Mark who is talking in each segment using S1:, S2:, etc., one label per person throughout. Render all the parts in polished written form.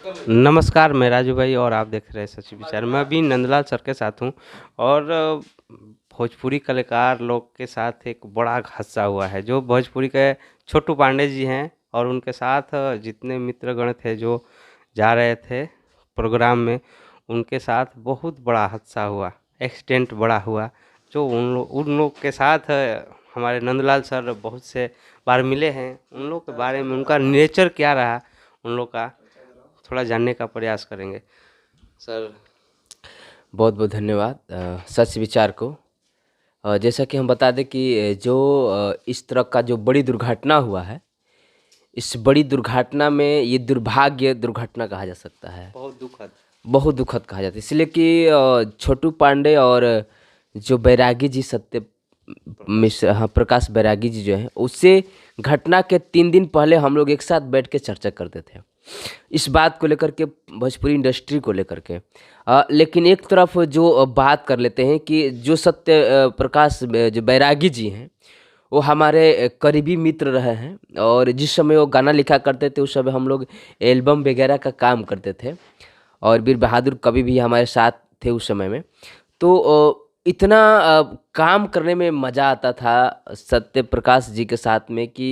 S1: नमस्कार, मैं राजू भाई और आप देख रहे हैं सच विचार। मैं अभी नंदलाल सर के साथ हूँ और भोजपुरी कलाकार लोग के साथ एक बड़ा हादसा हुआ है। जो भोजपुरी के छोटू पांडे जी हैं और उनके साथ जितने मित्रगण थे जो जा रहे थे प्रोग्राम में, उनके साथ बहुत बड़ा हादसा हुआ, एक्सीडेंट बड़ा हुआ। जो उन लोग के साथ हमारे नंदलाल सर बहुत से बार मिले हैं। उन लोग के बारे में, उनका नेचर क्या रहा, उन लोग का थोड़ा जानने का प्रयास करेंगे सर।
S2: बहुत बहुत धन्यवाद सच विचार को। जैसा कि हम बता दें कि जो इस तरह का जो बड़ी दुर्घटना हुआ है, इस बड़ी दुर्घटना में ये दुर्भाग्य दुर्घटना कहा जा सकता है।
S1: बहुत दुखद।
S2: बहुत दुखद कहा जाता है, इसलिए कि छोटू पांडे और जो बैरागी जी सत्य मिश्र, हाँ, प्रकाश बैरागी जी जो हैं, उससे घटना के 3 दिन पहले हम लोग एक साथ बैठ के चर्चा करते थे इस बात को लेकर के, भोजपुरी इंडस्ट्री को लेकर के। लेकिन एक तरफ जो बात कर लेते हैं कि जो सत्य प्रकाश जो बैरागी जी हैं, वो हमारे करीबी मित्र रहे हैं। और जिस समय वो गाना लिखा करते थे, उस समय हम लोग एल्बम वगैरह का काम करते थे और वीर बहादुर कवि भी हमारे साथ थे उस समय में। तो इतना काम करने में मज़ा आता था सत्य प्रकाश जी के साथ में कि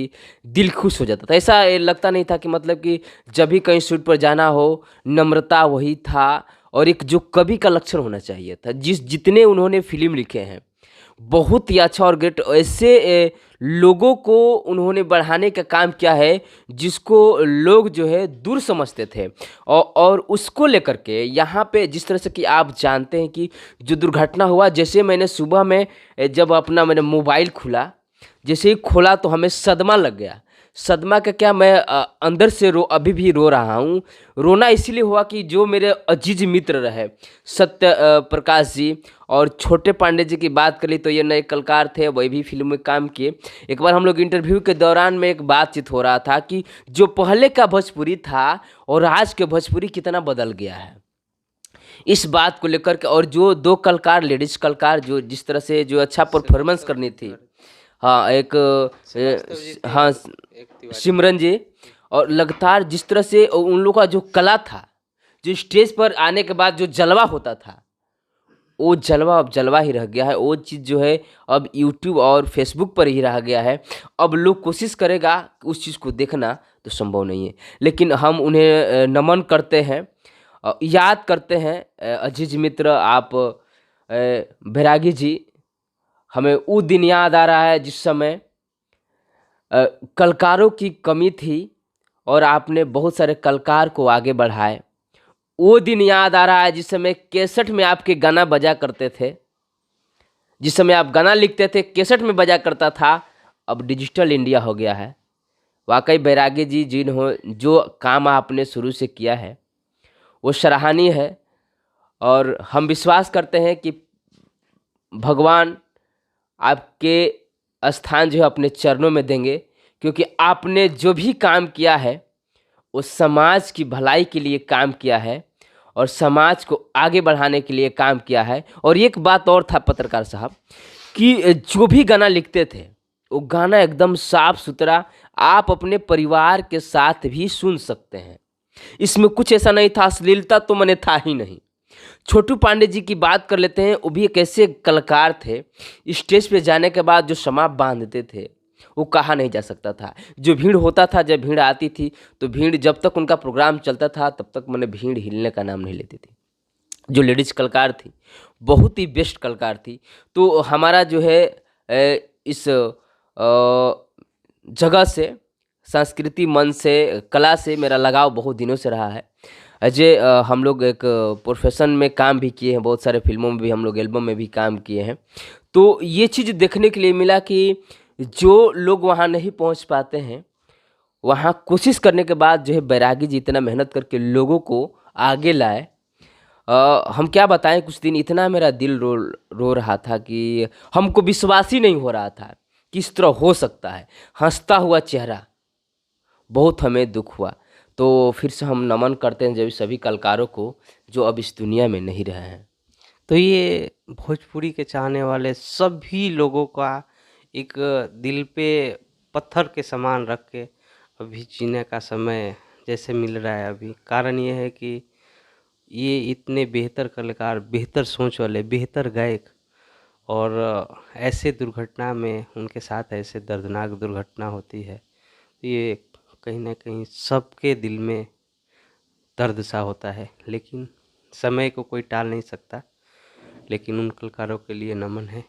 S2: दिल खुश हो जाता था। ऐसा लगता नहीं था कि मतलब कि जब भी कहीं शूट पर जाना हो, नम्रता वही था और एक जो कवि का लक्षण होना चाहिए था। जितने उन्होंने फिल्म लिखे हैं, बहुत ही अच्छा और ग्रेट, ऐसे लोगों को उन्होंने बढ़ाने का काम किया है जिसको लोग जो है दूर समझते थे। और उसको लेकर के यहाँ पे जिस तरह से कि आप जानते हैं कि जो दुर्घटना हुआ, जैसे मैंने सुबह में जब अपना मैंने मोबाइल खुला, जैसे ही खोला तो हमें सदमा लग गया। सदमा का क्या, मैं अंदर से अभी भी रो रहा हूँ। रोना इसलिए हुआ कि जो मेरे अजीज मित्र रहे सत्य प्रकाश जी और छोटे पांडे जी की बात करी तो ये नए कलाकार थे, वही भी फिल्म में काम किए। एक बार हम लोग इंटरव्यू के दौरान में एक बातचीत हो रहा था कि जो पहले का भोजपुरी था और आज के भोजपुरी कितना बदल गया है, इस बात को लेकर के। और जो 2 कलाकार, लेडीज कलाकार, जो जिस तरह से जो अच्छा परफॉर्मेंस करनी थी, हाँ, एक हाँ,
S1: एक तिवारी।
S2: सिमरन जी, और लगातार जिस तरह से उन लोगों का जो कला था, जो स्टेज पर आने के बाद जो जलवा होता था, वो जलवा अब जलवा ही रह गया है। वो चीज़ जो है अब यूट्यूब और फेसबुक पर ही रह गया है। अब लोग कोशिश करेगा उस चीज़ को देखना तो संभव नहीं है। लेकिन हम उन्हें नमन करते हैं, याद करते हैं। अजीज मित्र आप बैरागी जी, हमें वो दिन याद आ रहा है जिस समय कलाकारों की कमी थी और आपने बहुत सारे कलाकार को आगे बढ़ाए। वो दिन याद आ रहा है जिस समय कैसेट में आपके गाना बजा करते थे, जिस समय आप गाना लिखते थे कैसेट में बजा करता था। अब डिजिटल इंडिया हो गया है। वाकई बैरागी जी जो काम आपने शुरू से किया है वो सराहनीय है। और हम विश्वास करते हैं कि भगवान आपके स्थान जो है अपने चरणों में देंगे, क्योंकि आपने जो भी काम किया है वो समाज की भलाई के लिए काम किया है और समाज को आगे बढ़ाने के लिए काम किया है। और एक बात और था पत्रकार साहब, कि जो भी गाना लिखते थे वो गाना एकदम साफ सुथरा आप अपने परिवार के साथ भी सुन सकते हैं। इसमें कुछ ऐसा नहीं था, अश्लीलता तो मैंने था ही नहीं। छोटू पांडे जी की बात कर लेते हैं, वो भी एक ऐसे कलाकार थे, स्टेज पे जाने के बाद जो समाप बांधते थे वो कहा नहीं जा सकता था। जो भीड़ होता था, जब भीड़ आती थी तो भीड़, जब तक उनका प्रोग्राम चलता था तब तक मैंने भीड़ हिलने का नाम नहीं लेती थी। जो लेडीज कलाकार थी, बहुत ही बेस्ट कलाकार थी। तो हमारा जो है इस जगह से, संस्कृति मन से, कला से मेरा लगाव बहुत दिनों से रहा है। अजय, हम लोग एक प्रोफेशन में काम भी किए हैं, बहुत सारे फिल्मों में भी हम लोग, एल्बम में भी काम किए हैं। तो ये चीज़ देखने के लिए मिला कि जो लोग वहाँ नहीं पहुँच पाते हैं, वहाँ कोशिश करने के बाद जो है बैरागी जी इतना मेहनत करके लोगों को आगे लाए। हम क्या बताएं, कुछ दिन इतना मेरा दिल रो रो रहा था कि हमको विश्वास ही नहीं हो रहा था कि इस तरह हो सकता है। हंसता हुआ चेहरा, बहुत हमें दुख हुआ। तो फिर से हम नमन करते हैं जब सभी कलाकारों को जो अब इस दुनिया में नहीं रहे हैं।
S1: तो ये भोजपुरी के चाहने वाले सभी लोगों का एक दिल पे पत्थर के समान रख के अभी जीने का समय जैसे मिल रहा है अभी। कारण ये है कि ये इतने बेहतर कलाकार, बेहतर सोच वाले, बेहतर गायक, और ऐसे दुर्घटना में उनके साथ ऐसे दर्दनाक दुर्घटना होती है, तो ये कहीं ना कहीं सबके दिल में दर्द सा होता है। लेकिन समय को कोई टाल नहीं सकता। लेकिन उन कलाकारों के लिए नमन है।